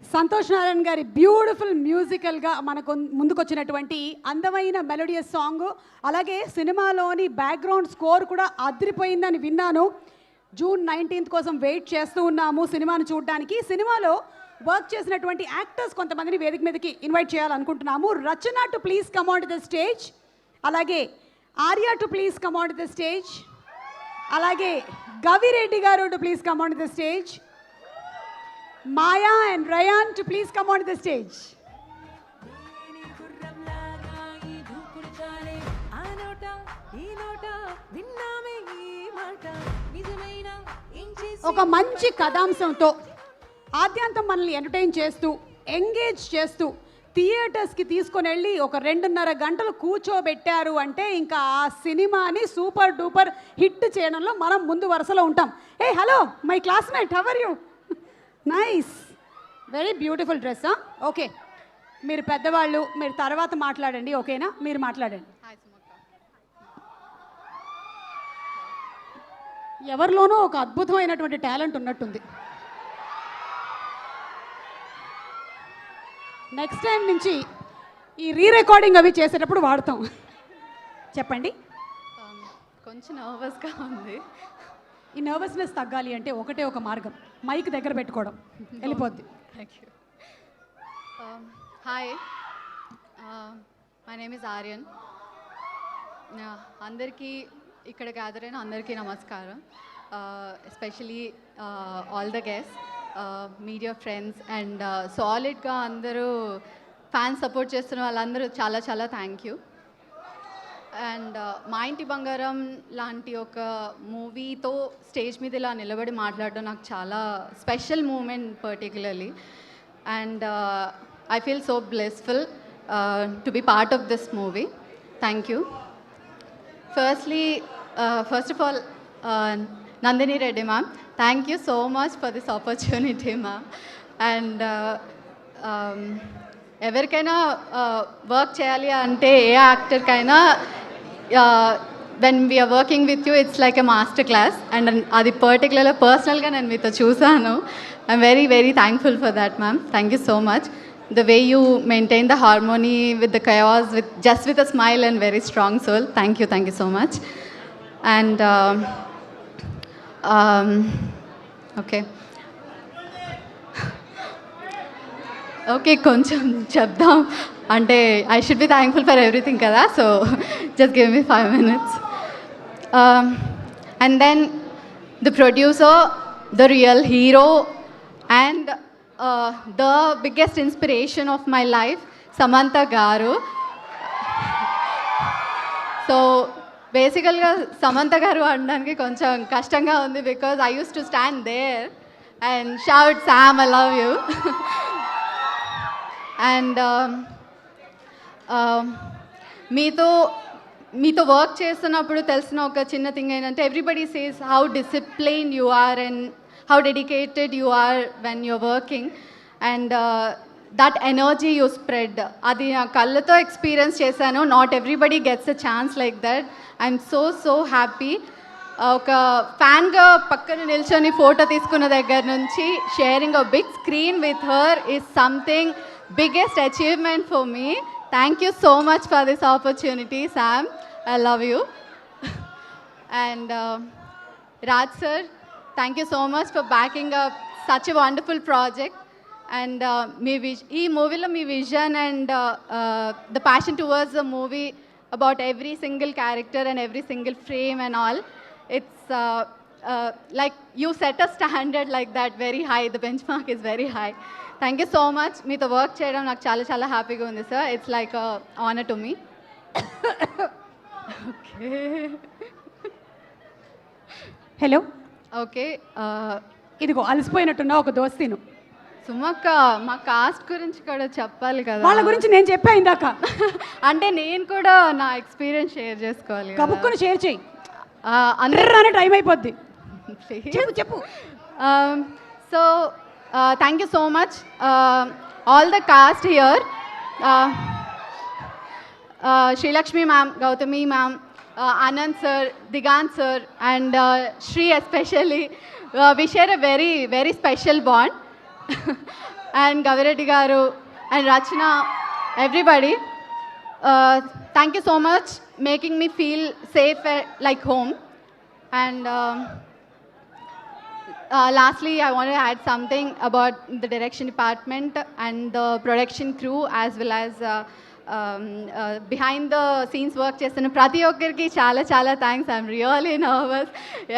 సంతోష్ నారాయణ గారి బ్యూటిఫుల్ మ్యూజికల్గా మనకు ముందుకొచ్చినటువంటి అందమైన మెలోడియస్ సాంగ్, అలాగే సినిమాలోని బ్యాక్గ్రౌండ్ స్కోర్ కూడా అదిరిపోయిందని విన్నాను. జూన్ 19th కోసం వెయిట్ చేస్తూ ఉన్నాము సినిమాను చూడడానికి. సినిమాలో వర్క్ చేసినటువంటి యాక్టర్స్ కొంతమందిని వేదిక మీదకి ఇన్వైట్ చేయాలనుకుంటున్నాము. Rachana too please come on to the stage, అలాగే Arya too please come on to the stage, అలాగే గవిరెడ్డి గారు too please come on to the stage, Maya and Ryan to please come on to the stage. ఒక మంచి కథాంశంతో ఆద్యాంతం మనల్ని entertain చేస్తూ engage చేస్తూ థియేటర్స్కి తీసుకొని వెళ్ళి ఒక 2.5 గంటలు కూర్చోబెట్టారు అంటే ఇంకా ఆ సినిమాని సూపర్ డూపర్ హిట్ చేయడంలో మనం ముందు వరుసలో ఉంటాం. ఏ hello my classmate, how are you? Nice, very beautiful dress. Okay, మీరు పెద్దవాళ్ళు, మీరు తర్వాత మాట్లాడండి, ఓకేనా? మీరు మాట్లాడండి. ఎవరిలోనూ ఒక అద్భుతమైనటువంటి టాలెంట్ ఉన్నట్టుంది. నెక్స్ట్ టైం నుంచి ఈ రికార్డింగ్ అవి చేసేటప్పుడు వాడతాం. చెప్పండి. కొంచెం నర్వస్గా ఉంది. ఈ నర్వస్నెస్ తగ్గాలి అంటే ఒకటే ఒక మార్గం, మైక్ దగ్గర పెట్టుకోవడం, వెళ్ళిపోద్ది. Thank you. Hi, my name is Aryan. అందరికీ ఇక్కడ గ్యాదర్ అయిన అందరికీ నమస్కారం. Especially all the guest, media friends and సాలిడ్గా అందరూ ఫ్యాన్స్ సపోర్ట్ చేస్తున్న వాళ్ళందరూ చాలా చాలా థ్యాంక్ యూ. అండ్ మా ఇంటి బంగారం లాంటి ఒక మూవీతో స్టేజ్ మీద ఇలా నిలబడి మాట్లాడడం నాకు చాలా special moment particularly. And I feel so blessful to be part of this movie. Thank you. First of all, Nandini Reddy ma'am, thank you so much for this opportunity ma'am. And ఎవరికైనా వర్క్ చేయాలి అంటే ఏ యాక్టర్కైనా when we are working with you it's like a master class. And అది పర్టికులర్గా పర్సనల్గా నేను మీతో చూసాను. I'm very very thankful for that ma'am. Thank you so much. The way you maintain the harmony with the chaos with a smile and very strong soul. Thank you so much. And okay, కొంచెం చెప్దాం అంటే I should be thankful for everything కదా, so just give me 5 minutes. And then the producer, the real hero, and the biggest inspiration of my life, Samantha garu. So basically Samantha garu andaniki koncham kashtanga undi because I used to stand there and shout, Sam, I love you. And మీతో work చేస్తున్నప్పుడు తెలిసిన ఒక చిన్న thing ఏంటంటే everybody says how disciplined you are and how dedicated you are when you're working, and that energy you spread, adi na kallato experience chesanu. Not everybody gets a chance like that. I'm so happy. Oka fan ga pakkana nilchoni photo తీసుకున్న దగ్గర నుంచి sharing a big screen with her is something biggest achievement for me. Thank you so much for this opportunity, Sam. I love you. And Raj sir, thank you so much for backing up such a wonderful project. And ee movie lo mee vision and the passion towards the movie about every single character and every single frame and all, it's like you set a standard like that very high. The benchmark is very high. Thank you so much. Meeto work cheyadam నాకు చాలా చాలా హ్యాపీగా ఉంది sir. It's like a honor to me. Okay. Hello. Okay, ఇదిగో అలసిపోయినట్టున్నా ఒక దోస్తిను. సుమక్క, మా cost గురించి కూడా చెప్పాలి కదా. వాళ్ళ గురించి నేను చెప్పా ఇందాక. అంటే నేను కూడా నా ఎక్స్పీరియన్స్ షేర్ చేసుకోవాలి. కబుక్కుని షేర్ చేయి, అందరూ టైం అయిపోద్ది. చెప్పు. So thank you so much all the cost here, Srilakshmi ma'am, Gautami ma'am, Anand sir, Digant sir, and Shri especially. We share a very, very special bond. and Gavireddy Garu and Rachna, everybody. Thank you so much, making me feel safe like home. And lastly, I want to add something about the direction department and the production crew, as well as behind the scenes work చేస్తున్న ప్రతి ఒక్కరికి చాలా చాలా thanks. I'm really nervous.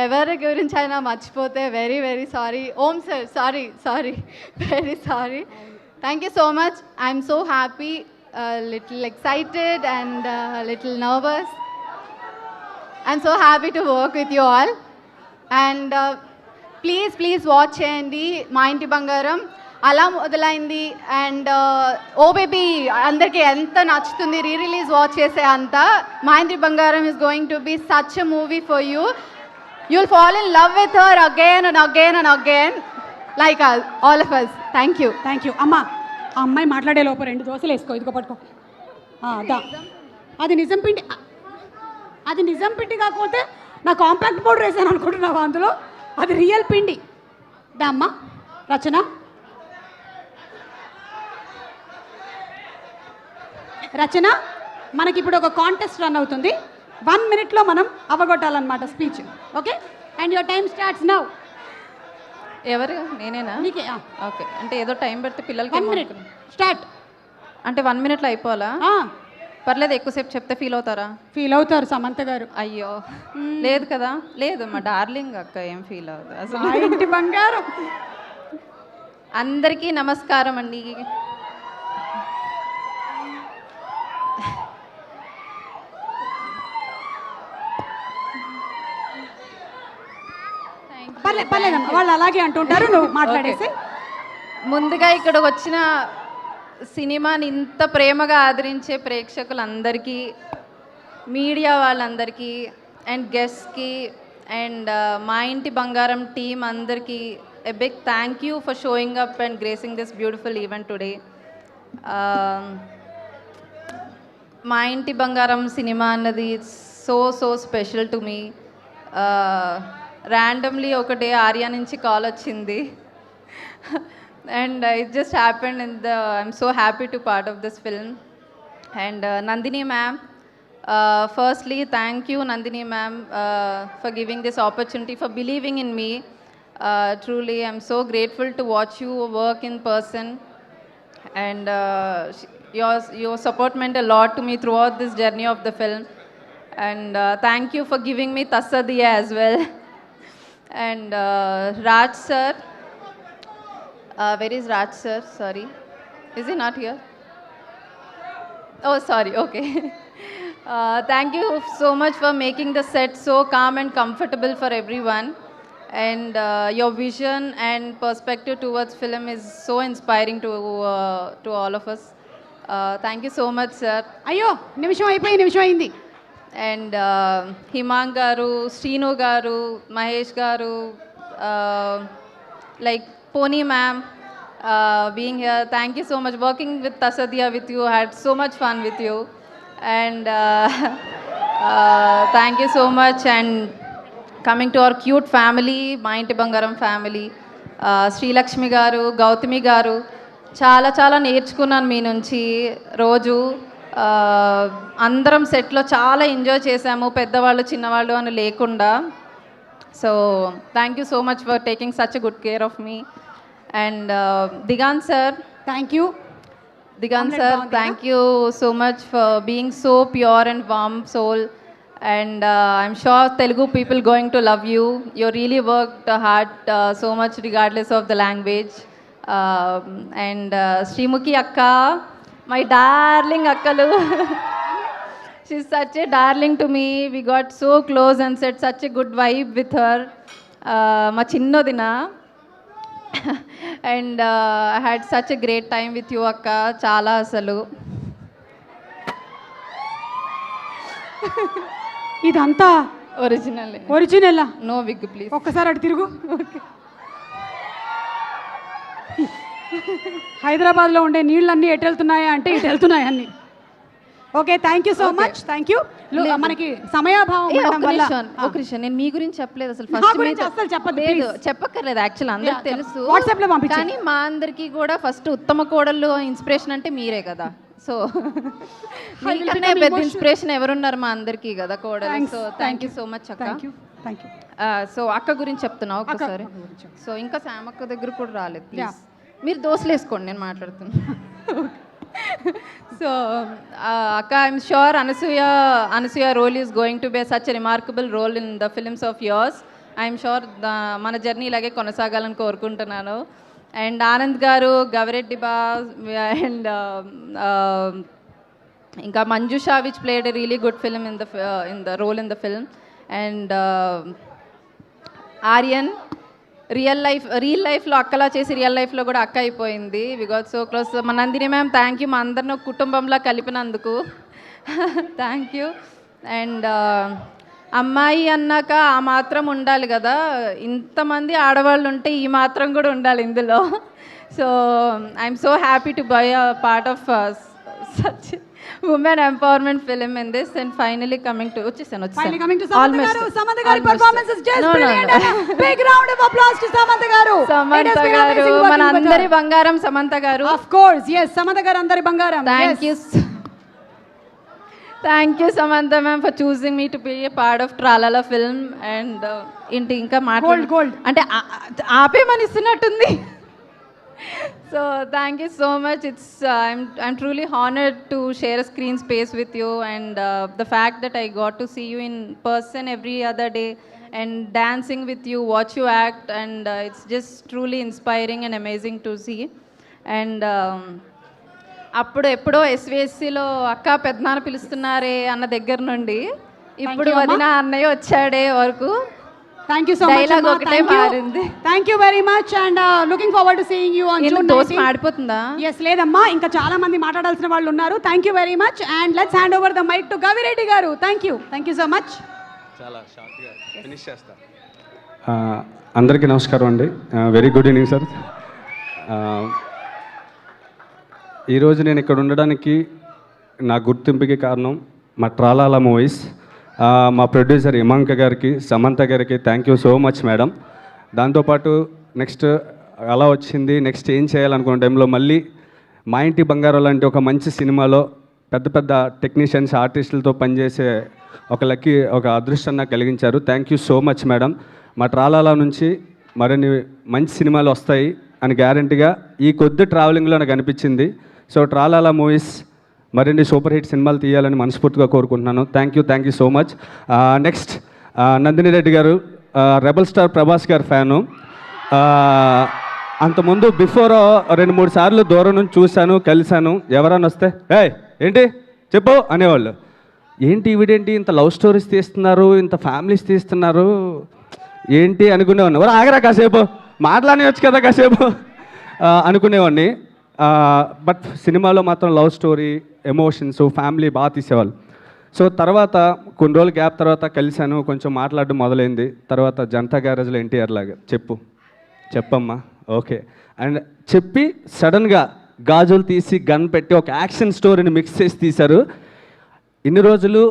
ఎవరి గురించి అయినా మర్చిపోతే very very sorry. Om sir, sorry very sorry. Thank you so much. I'm so happy, little excited and little nervous. I'm so happy to work with you all. And please watch చేయండి మా ఇంటి బంగారం. అలా మొదలైంది and oh baby అందరికీ ఎంత నచ్చుతుంది. Release watch చేసే అంత Maa Inti Bangaram is going to be such a movie for you. You will fall in love with her again and again and again like all of us. Thank you. అమ్మా, ఆ అమ్మాయి మాట్లాడే లోపు 2 దోశలు వేసుకో. ఇదిగో పట్టుకో. అది నిజం పిండి కాకపోతే నా కాంపాక్ట్ పౌడర్ వేసాను అనుకుంటున్నావా అందులో? అది రియల్ పిండి. దా అమ్మ రచన. మనకి ఇప్పుడు ఒక కాంటెస్ట్ రన్ అవుతుంది. 1 minute మనం అవగొట్టాలన్నమాట speech. Okay, and your time starts now. ఎవరు? నేనేనా? నీకే. ఓకే, అంటే ఏదో టైం పెడితే పిల్లలకి 1 minute స్టార్ట్. అంటే 1 minute అయిపోవాలా? పర్లేదు, ఎక్కువసేపు చెప్తే ఫీల్ అవుతారు సమంత గారు. అయ్యో లేదు కదా. లేదు, మా డార్లింగ్ అక్క ఏం ఫీల్ అవుతుంది అసలు. ఇంటి బంగారం. అందరికీ నమస్కారం అండి. పర్లేదమ్మా, వాళ్ళు అలాగే అంటుంటారు, నువ్వు మాట్లాడేసి. ముందుగా ఇక్కడ వచ్చిన సినిమాని ఇంత ప్రేమగా ఆదరించే ప్రేక్షకులందరికీ, మీడియా వాళ్ళందరికీ, అండ్ గెస్ట్కి, అండ్ మా ఇంటి బంగారం టీం అందరికీ a big thank you for showing up and gracing this beautiful event today. మా ఇంటి బంగారం సినిమా అన్నది so special to me. Randomly ఒకటే ఆర్యా నుంచి కాల్ వచ్చింది. And it just happened I'm so happy to part of this film. And Nandini ma'am, firstly thank you Nandini ma'am for giving this opportunity, for believing in me. Truly I'm so grateful to watch you work in person, and your support meant a lot to me throughout this journey of the film. And thank you for giving me Tasadiya as well. And Raj sir, where is Raj sir? Sorry, is he not here? Oh, sorry. Okay. Thank you so much for making the set so calm and comfortable for everyone. And your vision and perspective towards film is so inspiring to all of us. Thank you so much, sir. అయ్యో, నిమిషం అయింది. And Himang garu, Srinu garu, Mahesh garu, like Pony ma'am, being here. Thank you so much. Working with Tasadiya with you, had so much fun with you. And thank you so much. And coming to our cute family, మా ఇంటి బంగారం family, Srilakshmi గారు, గౌతమి గారు, చాలా నేర్చుకున్నాను మీ నుంచి. రోజు అందరం సెట్లో చాలా ఎంజాయ్ చేసాము, పెద్దవాళ్ళు చిన్నవాళ్ళు అని లేకుండా. So thank you so much for taking such a good care of me. And Digant sir, thank you. Digant sir, thank you so much for being so pure and warm soul. And I'm sure Telugu people going to love you. You really worked hard so much regardless of the language. And Srimukhi akka, my darling akkalu. She's such a darling to me. We got so close and set such a good vibe with her. Ma chinnodina. And I had such a great time with you akka, chala asalu. ఇదంతా original. No wig please. ఒక్కసారి అటు తిరుగు. హైదరాబాద్లో ఉండే నీళ్ళన్నీ ఎటు వెళ్తున్నాయా అంటే ఇటు వెళ్తున్నాయి అన్నీ. Okay, thank you so much. Thank you. మనకి సమయాభావం ఉండడం వల్ల ఒక నిమిషం నేను మీ గురించి చెప్పలేదు అసలు నా ఫస్ట్ గురించి అస్సలు చెప్పొద్దు, లేదు please. చెప్పక్కర్లేదు యాక్చువల్ అందరికి తెలుసు WhatsApp లో పంపించు. కానీ మా అందరికి కూడా ఫస్ట్ ఉత్తమ కోడళ్ళు ఇన్స్పిరేషన్ అంటే మీరే కదా సో మీకన్నా పెద్ద ఇన్స్పిరేషన్ ఎవరున్నారు మా అందరికి కదా కోడలు so thank you so much అక్క థ్యాంక్ యూ సో అక్క గురించి చెప్తున్నావు ఒకసారి సో ఇంకా శామ్ అక్క దగ్గర కూడా రాలేదు ప్లీజ్ మీరు దోశలు వేసుకోండి నేను మాట్లాడుతున్నాను సో అక్క I'm sure Anasuya role is going to be such a remarkable role in the films of yours I'm sure మన జర్నీ ఇలాగే కొనసాగాలని కోరుకుంటున్నాను అండ్ ఆనంద్ గారు గవిరెడ్డి బా అండ్ ఇంకా Manjusha which played a really good film in the role in the film and Aryan real లైఫ్లో అక్కలా చేసి రియల్ లైఫ్లో కూడా అక్క అయిపోయింది వి గాట్ సో క్లోజ్ మా నందిని మ్యామ్ థ్యాంక్ యూ మా అందరిని ఒక కుటుంబంలా కలిపినందుకు థ్యాంక్ యూ అండ్ అమ్మాయి అన్నాక ఆ మాత్రం ఉండాలి కదా ఇంతమంది ఆడవాళ్ళు ఉంటే ఈ మాత్రం కూడా ఉండాలి ఇందులో so I'm so happy to buy a part of such women empowerment film in this and finally coming to finally coming to Samantha garu performance is just brilliant big round of applause to Samantha garu mana andari bangaram Samantha garu of course yes Samantha garu andari bangaram thank you Samantha ma'am for choosing me to be a part of Tralala film and inti inka gold ante aape manistunnattundi so thank you so much it's I'm truly honored to share a screen space with you and the fact that I got to see you in person every other day and dancing with you watch you act and it's just truly inspiring and amazing to see and అప్పుడు ఎప్పుడో ఎస్విఎస్సిలో అక్క పెద్దనాన్న పిలుస్తున్నారే అన్న దగ్గర నుండి ఇప్పుడు వదిన అన్నయ్య వచ్చాడే వరకు Thank you so much. Dialogue ఒకటే మారింది. Thank you very much and looking forward to seeing you on June 19th. Dosa మాడిపోతుందా? Yes లేదమ్మా ఇంకా చాలా మంది మాట్లాడాల్సిన వాళ్ళు ఉన్నారు. Thank you very much and let's hand over the mic to Gavireddy garu. Thank you so much. చాలా short గా ఫినిష్ చేస్తా. అందరికీ నమస్కారం అండి. Very good evening sir. ఈరోజు నేను ఇక్కడ ఉండడానికి నా గుర్తింపుకి కారణం మా ట్రాలాల మూవీస్. మా ప్రొడ్యూసర్ ఇమాంక గారికి సమంత గారికి thank you so much madam. దాంతోపాటు నెక్స్ట్ అలా వచ్చింది నెక్స్ట్ ఏం చేయాలనుకున్న టైంలో మళ్ళీ మా ఇంటి బంగారం లాంటి ఒక మంచి సినిమాలో పెద్ద పెద్ద టెక్నీషియన్స్ ఆర్టిస్టులతో పనిచేసే ఒక అదృష్టం నాకు కలిగించారు. Thank you so much madam. మా ట్రాలాల నుంచి మరిన్ని మంచి సినిమాలు వస్తాయి అని గ్యారంటీగా ఈ కొద్ది ట్రావెలింగ్లో నాకు అనిపించింది. సో ట్రాలాల మూవీస్ మరిన్ని సూపర్ హిట్ సినిమాలు తీయాలని మనస్ఫూర్తిగా కోరుకుంటున్నాను. Thank you so much. Next Nandini Reddy గారు రెబల్ స్టార్ ప్రభాస్ గారు ఫ్యాను. అంతకుముందు బిఫోర్ 2-3 సార్లు దూరం నుంచి చూశాను కలిశాను. ఎవరైనా వస్తే ఏంటి చెప్పు అనేవాళ్ళు. ఏంటి ఈవిడేంటి ఇంత లవ్ స్టోరీస్ తీస్తున్నారు ఇంత ఫ్యామిలీస్ తీస్తున్నారు ఏంటి అనుకునేవాడిని. ఎవరు ఆగరా కాసేపు మాట్లాడవచ్చు కదా కాసేపు అనుకునేవాడిని. బట్ సినిమాలో మాత్రం లవ్ స్టోరీ ఎమోషన్స్ ఫ్యామిలీ బాగా తీసేవాళ్ళు. సో తర్వాత కొన్ని రోజులు గ్యాప్ తర్వాత కలిశాను కొంచెం మాట్లాడడం మొదలైంది. తర్వాత జనతా గ్యారేజ్లో ఎన్టీఆర్ లాగా చెప్పమ్మా ఓకే అండ్ చెప్పి సడన్గా గాజులు తీసి గన్ పెట్టి ఒక యాక్షన్ స్టోరీని మిక్స్ చేసి తీశారు. ఇన్ని రోజులు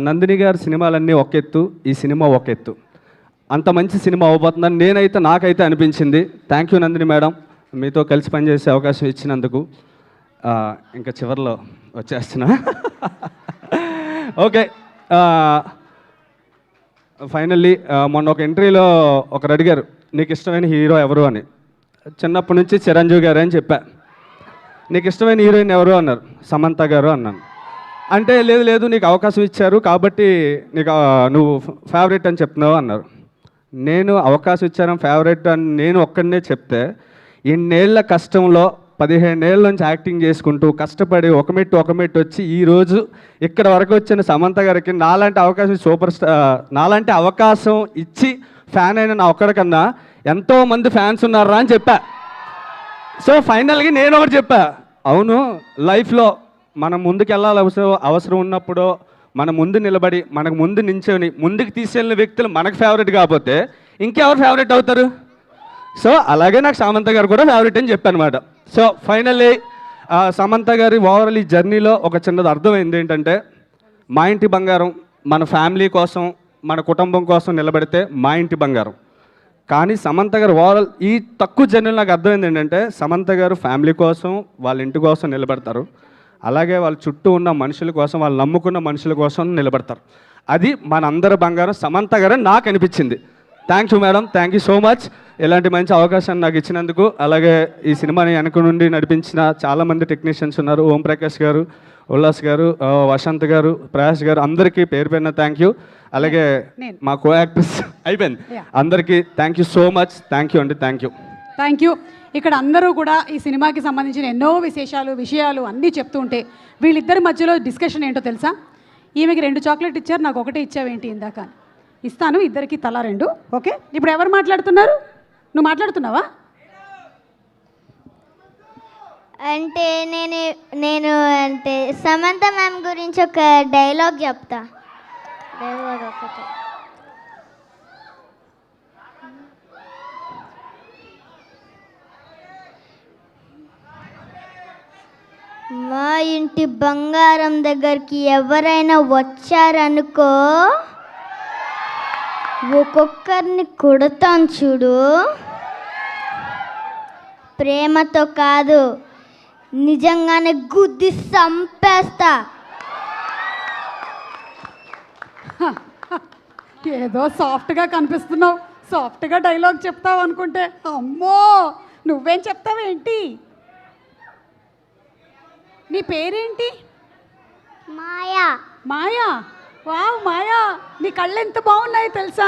నందిని గారి సినిమాలన్నీ ఒక ఎత్తు ఈ సినిమా ఒక ఎత్తు. అంత మంచి సినిమా అవ్వబోతుందని నాకైతే అనిపించింది. థ్యాంక్ యూ నందిని మేడం మీతో కలిసి పనిచేసే అవకాశం ఇచ్చినందుకు. ఇంకా చివరిలో వచ్చేస్తున్నా ఓకే. ఫైనల్లీ మొన్న ఒక ఎంట్రీలో ఒకరు అడిగారు నీకు ఇష్టమైన హీరో ఎవరు అని. చిన్నప్పటి నుంచి చిరంజీవి గారు అని చెప్పా. నీకు ఇష్టమైన హీరోయిన్ ఎవరు అన్నారు. సమంత గారు అన్నాను. అంటే లేదు నీకు అవకాశం ఇచ్చారు కాబట్టి నువ్వు ఫేవరెట్ అని చెప్తున్నావు అన్నారు. నేను అవకాశం ఇచ్చాను ఫేవరెట్ అని నేను ఒక్కడనే చెప్తే ఇన్నేళ్ల కష్టంలో 15 ఏళ్ళ నుంచి యాక్టింగ్ చేసుకుంటూ కష్టపడి ఒక మెట్టు వచ్చి ఈరోజు ఇక్కడ వరకు వచ్చిన సమంత గారికి నాలాంటి అవకాశం ఇచ్చి ఫ్యాన్ అయిన నా ఒక్కడికన్నా ఎంతోమంది ఫ్యాన్స్ ఉన్నారా అని చెప్పా. సో ఫైనల్గా నేను ఒకటి చెప్పా, అవును లైఫ్లో మనం ముందుకు వెళ్ళాలి అవసరం ఉన్నప్పుడు మన ముందు నిలబడి మనకు ముందు నించొని ముందుకు తీసుకెళ్ళిన వ్యక్తులు మనకు ఫేవరెట్ కాకపోతే ఇంకెవరు ఫేవరెట్ అవుతారు. సో అలాగే నాకు సమంత గారు కూడా ఫేవరెట్ అని చెప్పాను అనమాట. సో ఫైనల్లీ సమంత గారి ఓవరాల్ ఈ జర్నీలో ఒక చిన్నది అర్థమైంది ఏంటంటే మా ఇంటి బంగారం మన ఫ్యామిలీ కోసం మన కుటుంబం కోసం నిలబడితే మా ఇంటి బంగారం. కానీ సమంత గారు ఈ తక్కువ జర్నీలో నాకు అర్థమైంది ఏంటంటే సమంత గారు ఫ్యామిలీ కోసం వాళ్ళ ఇంటి కోసం నిలబడతారు, అలాగే వాళ్ళ చుట్టూ ఉన్న మనుషుల కోసం వాళ్ళు నమ్ముకున్న మనుషుల కోసం నిలబడతారు. అది మనందరి బంగారం సమంత గారు నాకు అనిపించింది. Thank you madam, thank you so much ఇలాంటి మంచి అవకాశాన్ని నాకు ఇచ్చినందుకు. అలాగే ఈ సినిమాని వెనక నుండి నడిపించిన చాలామంది టెక్నీషియన్స్ ఉన్నారు, ఓం ప్రకాష్ గారు, ఉల్లాస్ గారు, వసంత్ గారు, ప్రయాస్ గారు, అందరికీ పేరు పేరున థ్యాంక్ యూ. అలాగే మా కో యాక్టర్స్ అయిపోయింది, అందరికీ thank you so much. Thank you అండి, థ్యాంక్ యూ. Thank you. ఇక్కడ అందరూ కూడా ఈ సినిమాకి సంబంధించిన ఎన్నో విషయాలు అన్నీ చెప్తూ ఉంటే వీళ్ళిద్దరి మధ్యలో డిస్కషన్ ఏంటో తెలుసా? ఈమెకి 2 చాక్లెట్ ఇచ్చారు, నాకు ఒకటే ఇచ్చావేంటి ఇందాక. ఇస్తాను ఇద్దరికి తలా 2. ఓకే, ఇప్పుడు ఎవరు మాట్లాడుతున్నారు? నువ్వు మాట్లాడుతున్నావా? అంటే నేను అంటే సమంత మ్యామ్ గురించి ఒక డైలాగ్ చెప్తా. డైలాగ్ ఒకటి. మా ఇంటి బంగారం దగ్గరికి ఎవరైనా వచ్చారనుకో ఒక్కొక్కరిని కొడతాను చూడు, ప్రేమతో కాదు నిజంగానే గుద్ది చంపేస్తా. ఏదో సాఫ్ట్గా కనిపిస్తున్నావు, సాఫ్ట్గా డైలాగ్ చెప్తావు అనుకుంటే అమ్మో నువ్వేం చెప్తావేంటి? నీ పేరేంటి? మాయా. మాయా? వావ్ మాయా, నీ కళ్ళు ఎంత బాగున్నాయి తెలుసా?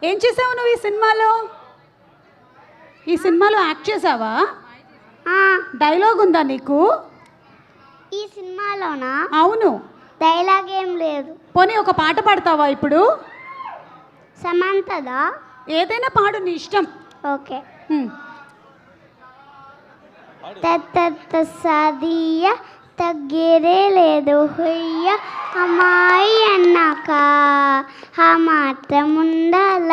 ఏం చేసావు నువ్వు ఈ సినిమాలో? ఈ సినిమాలో యాక్ట్ చేసావా? డైలాగ్ ఉందా నీకు ఈ సినిమాలోనా? అవును. డైలాగ్ ఏం లేదు. పోనీ ఒక పాట పాడతావా ఇప్పుడు? సమంతదా? ఏదైనా పాడు, నీ ఇష్టం. ఓకే. తత్త సాదియ తగ్గేదే లేదు హొయ్య అమ్మాయి అన్నాక ఆ మాత్రం ఉండాల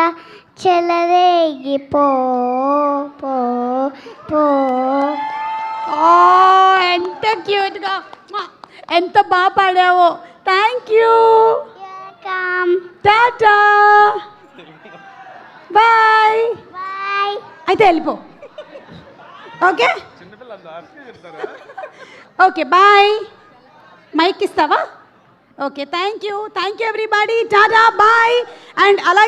చెలరేగి పో పో పో. ఎంత క్యూట్గా, ఎంత బాగా పాడావో. Thank you. టాటా, బాయ్. బాయ్. అయితే వెళ్ళిపో. Okay okay bye. మైక్ ఇస్తావా? Okay thank you everybody. టాటా బాయ్. అండ్ అలాగే